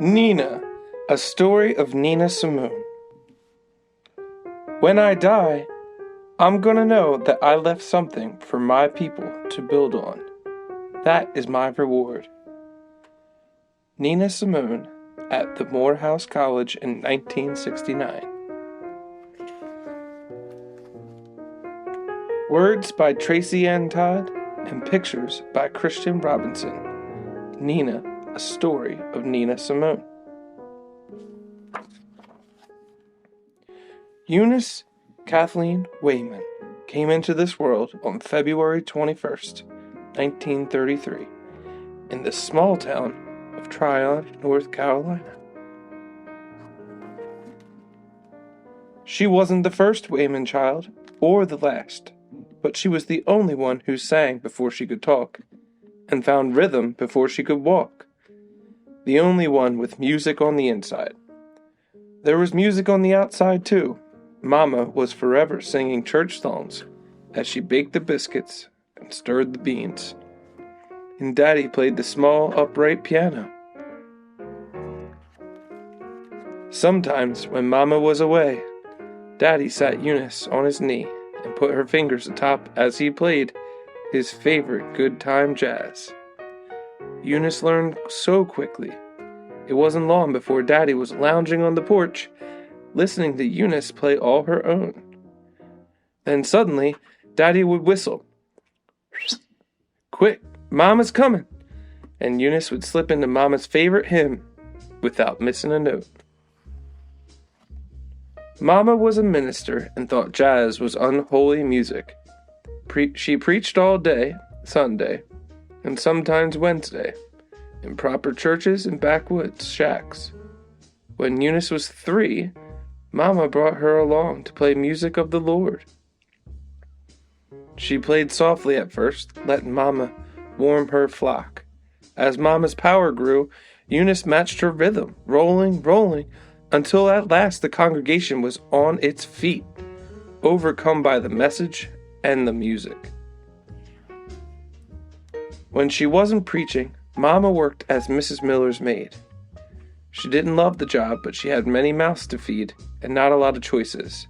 Nina, a story of Nina Simone. When I die, I'm gonna know that I left something for my people to build on. That is my reward. Nina Simone at the Morehouse College in 1969. Words by TRACI N. TODD and pictures by Christian Robinson. Nina, a story of Nina Simone. Eunice Kathleen Wayman came into this world on February 21st, 1933, in the small town of Tryon, North Carolina. She wasn't the first Wayman child, or the last, but she was the only one who sang before she could talk, and found rhythm before she could walk. The only one with music on the inside. There was music on the outside too. Mama was forever singing church songs as she baked the biscuits and stirred the beans. And Daddy played the small upright piano. Sometimes when Mama was away, Daddy sat Eunice on his knee and put her fingers atop as he played his favorite good time jazz. Eunice learned so quickly. It wasn't long before Daddy was lounging on the porch, listening to Eunice play all her own. Then suddenly, Daddy would whistle. "Quick, Mama's coming!" And Eunice would slip into Mama's favorite hymn without missing a note. Mama was a minister and thought jazz was unholy music. She preached all day, Sunday, and sometimes Wednesday, in proper churches and backwoods shacks. When Eunice was 3, Mama brought her along to play music of the Lord. She played softly at first, letting Mama warm her flock. As Mama's power grew, Eunice matched her rhythm, rolling, until at last the congregation was on its feet, overcome by the message and the music. When she wasn't preaching, Mama worked as Mrs. Miller's maid. She didn't love the job, but she had many mouths to feed and not a lot of choices.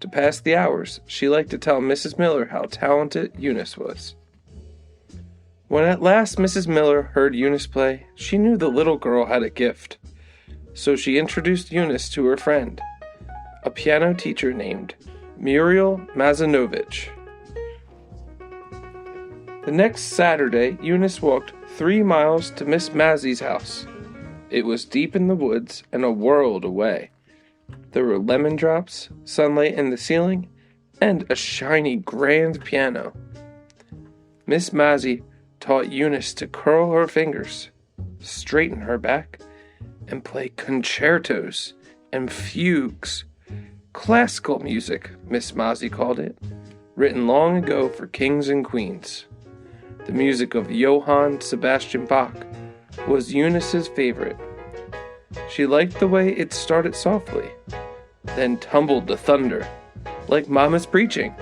To pass the hours, she liked to tell Mrs. Miller how talented Eunice was. When at last Mrs. Miller heard Eunice play, she knew the little girl had a gift. So she introduced Eunice to her friend, a piano teacher named Muriel Mazinovich. The next Saturday, Eunice walked 3 miles to Miss Mazzy's house. It was deep in the woods and a world away. There were lemon drops, sunlight in the ceiling, and a shiny grand piano. Miss Mazzy taught Eunice to curl her fingers, straighten her back, and play concertos and fugues. Classical music, Miss Mazzy called it, written long ago for kings and queens. The music of Johann Sebastian Bach was Eunice's favorite. She liked the way it started softly, then tumbled to thunder, like Mama's preaching.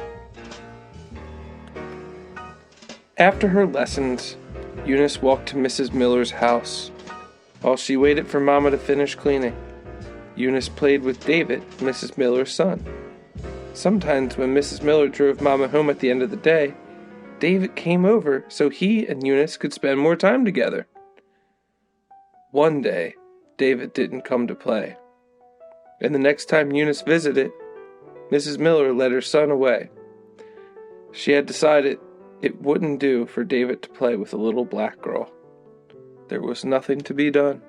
After her lessons, Eunice walked to Mrs. Miller's house. While she waited for Mama to finish cleaning, Eunice played with David, Mrs. Miller's son. Sometimes when Mrs. Miller drove Mama home at the end of the day, David came over so he and Eunice could spend more time together. One day, David didn't come to play, and the next time Eunice visited, Mrs. Miller led her son away. She had decided it wouldn't do for David to play with a little black girl. There was nothing to be done.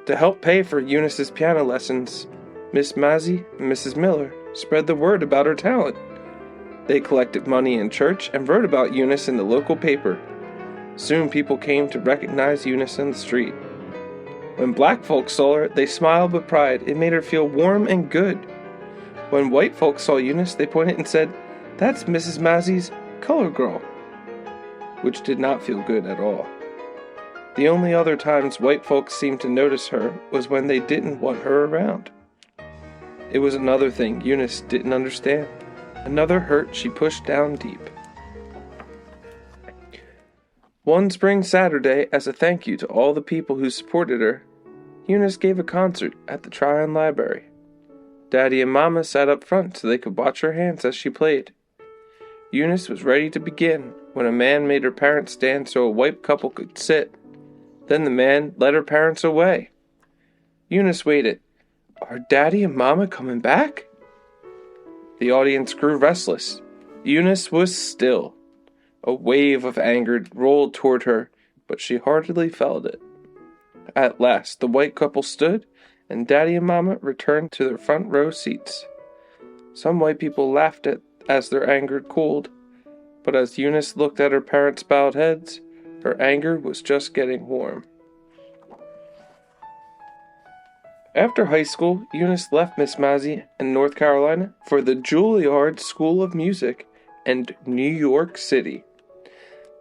To help pay for Eunice's piano lessons, Miss Mazzy and Mrs. Miller spread the word about her talent. They collected money in church and wrote about Eunice in the local paper. Soon people came to recognize Eunice in the street. When black folks saw her, they smiled with pride. It made her feel warm and good. When white folks saw Eunice, they pointed and said, "That's Mrs. Mazzy's color girl," which did not feel good at all. The only other times white folks seemed to notice her was when they didn't want her around. It was another thing Eunice didn't understand. Another hurt she pushed down deep. One spring Saturday, as a thank you to all the people who supported her, Eunice gave a concert at the TRACI N library. Daddy and Mama sat up front so they could watch her hands as she played. Eunice was ready to begin when a man made her parents stand so a white couple could sit. Then the man led her parents away. Eunice waited. Are Daddy and Mama coming back? The audience grew restless. Eunice was still. A wave of anger rolled toward her, but she hardly felt it. At last, the white couple stood, and Daddy and Mama returned to their front row seats. Some white people laughed as their anger cooled, but as Eunice looked at her parents' bowed heads, her anger was just getting warm. After high school, Eunice left Miss Mazzy in North Carolina for the Juilliard School of Music in New York City.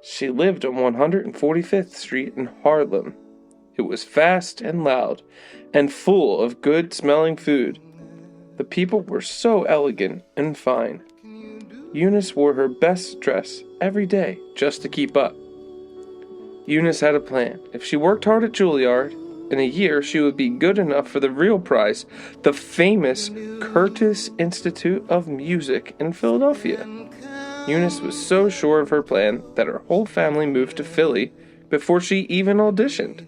She lived on 145th Street in Harlem. It was fast and loud, and full of good-smelling food. The people were so elegant and fine. Eunice wore her best dress every day just to keep up. Eunice had a plan. If she worked hard at Juilliard, in a year she would be good enough for the real prize, the famous Curtis Institute of Music in Philadelphia. Eunice was so sure of her plan that her whole family moved to Philly before she even auditioned.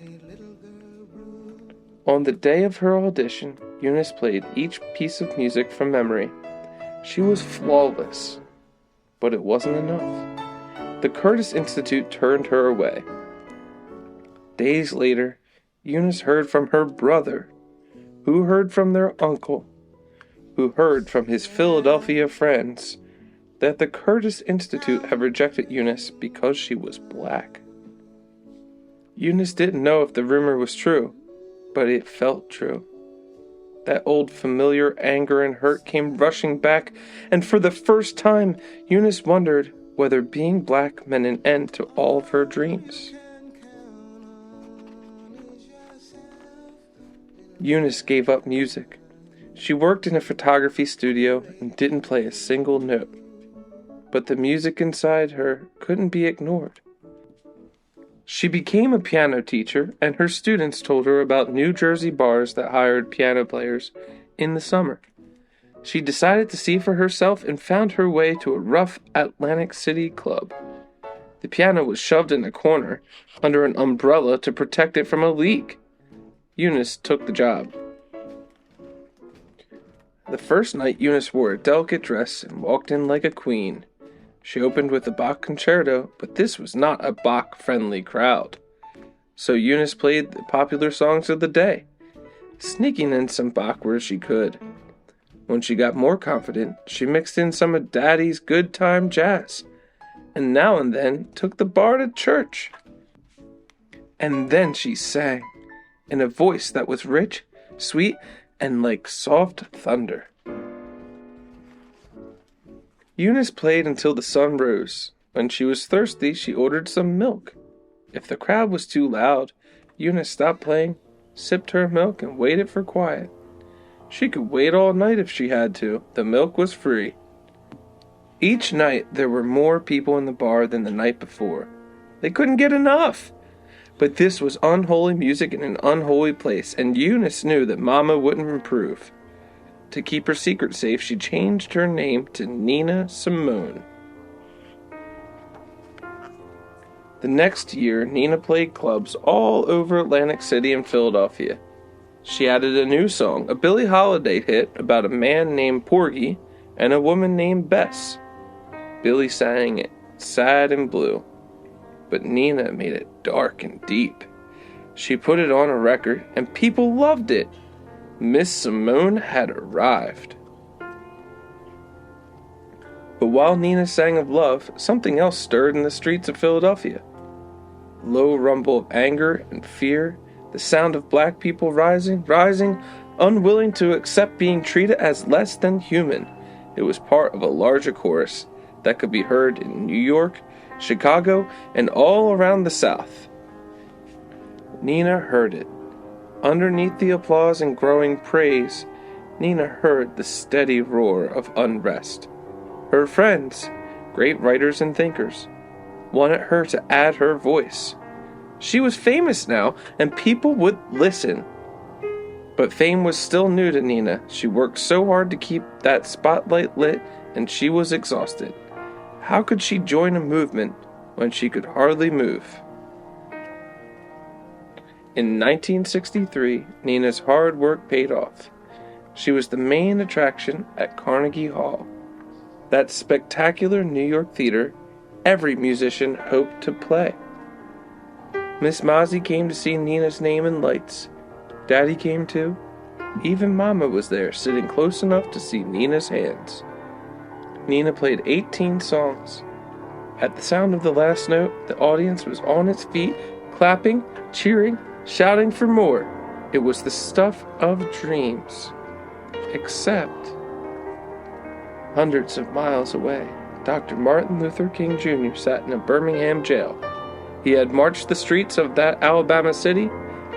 On the day of her audition, Eunice played each piece of music from memory. She was flawless, but it wasn't enough. The Curtis Institute turned her away. Days later, Eunice heard from her brother, who heard from their uncle, who heard from his Philadelphia friends, that the Curtis Institute had rejected Eunice because she was black. Eunice didn't know if the rumor was true, but it felt true. That old familiar anger and hurt came rushing back, and for the first time, Eunice wondered whether being black meant an end to all of her dreams. Eunice gave up music. She worked in a photography studio and didn't play a single note. But the music inside her couldn't be ignored. She became a piano teacher, and her students told her about New Jersey bars that hired piano players in the summer. She decided to see for herself and found her way to a rough Atlantic City club. The piano was shoved in a corner under an umbrella to protect it from a leak. Eunice took the job. The first night, Eunice wore a delicate dress and walked in like a queen. She opened with a Bach concerto, but this was not a Bach-friendly crowd. So Eunice played the popular songs of the day, sneaking in some Bach where she could. When she got more confident, she mixed in some of Daddy's good time jazz, and now and then took the bar to church. And then she sang, in a voice that was rich, sweet, and like soft thunder. Eunice played until the sun rose. When she was thirsty, she ordered some milk. If the crowd was too loud, Eunice stopped playing, sipped her milk, and waited for quiet. She could wait all night if she had to. The milk was free. Each night, there were more people in the bar than the night before. They couldn't get enough. But this was unholy music in an unholy place, and Eunice knew that Mama wouldn't approve. To keep her secret safe, she changed her name to Nina Simone. The next year, Nina played clubs all over Atlantic City and Philadelphia. She added a new song, a Billie Holiday hit about a man named Porgy and a woman named Bess. Billie sang it, sad and blue, but Nina made it dark and deep. She put it on a record, and people loved it. Miss Simone had arrived. But while Nina sang of love, something else stirred in the streets of Philadelphia. Low rumble of anger and fear, the sound of black people rising, unwilling to accept being treated as less than human. It was part of a larger chorus that could be heard in New York, Chicago, and all around the South. Nina heard it. Underneath the applause and growing praise, Nina heard the steady roar of unrest. Her friends, great writers and thinkers, wanted her to add her voice. She was famous now, and people would listen. But fame was still new to Nina. She worked so hard to keep that spotlight lit, and she was exhausted. How could she join a movement when she could hardly move? In 1963, Nina's hard work paid off. She was the main attraction at Carnegie Hall, that spectacular New York theater every musician hoped to play. Miss Mozzie came to see Nina's name in lights. Daddy came too. Even Mama was there, sitting close enough to see Nina's hands. Nina played 18 songs. At the sound of the last note, the audience was on its feet, clapping, cheering, shouting for more. It was the stuff of dreams. Except, hundreds of miles away, Dr. Martin Luther King Jr. sat in a Birmingham jail. He had marched the streets of that Alabama city,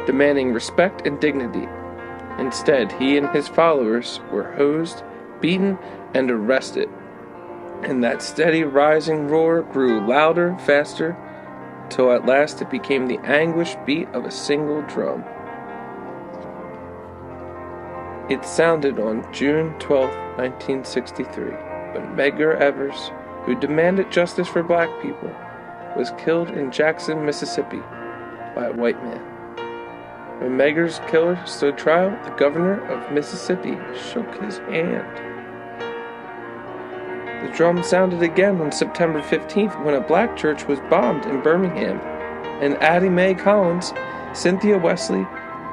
demanding respect and dignity. Instead, he and his followers were hosed, beaten, and arrested. And that steady rising roar grew louder, faster, till at last it became the anguished beat of a single drum. It sounded on June 12, 1963, when Medgar Evers, who demanded justice for black people, was killed in Jackson, Mississippi, by a white man. When Medgar's killer stood trial, the governor of Mississippi shook his hand. The drum sounded again on September 15th when a black church was bombed in Birmingham, and Addie Mae Collins, Cynthia Wesley,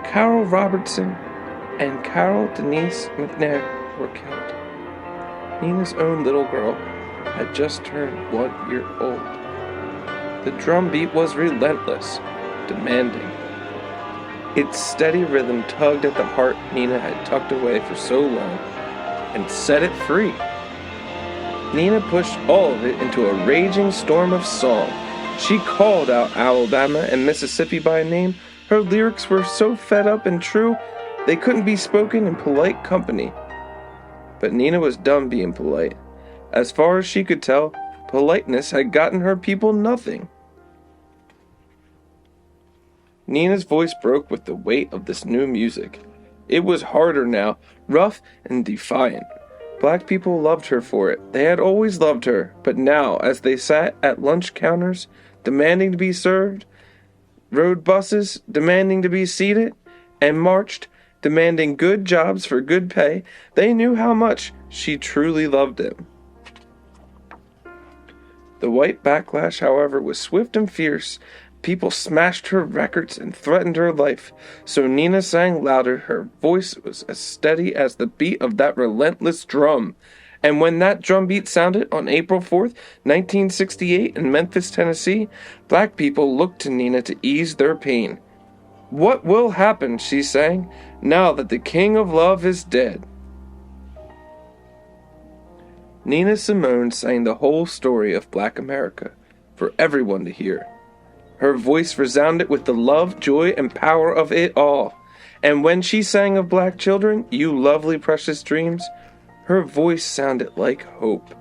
Carol Robertson, and Carol Denise McNair were killed. Nina's own little girl had just turned 1 year old. The drum beat was relentless, demanding. Its steady rhythm tugged at the heart Nina had tucked away for so long, and set it free. Nina pushed all of it into a raging storm of song. She called out Alabama and Mississippi by name. Her lyrics were so fed up and true, they couldn't be spoken in polite company. But Nina was done being polite. As far as she could tell, politeness had gotten her people nothing. Nina's voice broke with the weight of this new music. It was harder now, rough and defiant. Black people loved her for it. They had always loved her, but now, as they sat at lunch counters, demanding to be served, rode buses, demanding to be seated, and marched, demanding good jobs for good pay, they knew how much she truly loved them. The white backlash, however, was swift and fierce. People smashed her records and threatened her life, so Nina sang louder. Her voice was as steady as the beat of that relentless drum. And when that drum beat sounded on April 4th, 1968 in Memphis, Tennessee, black people looked to Nina to ease their pain. "What will happen," she sang, "now that the King of Love is dead?" Nina Simone sang the whole story of Black America for everyone to hear. Her voice resounded with the love, joy, and power of it all. And when she sang of black children, "You lovely precious dreams," her voice sounded like hope.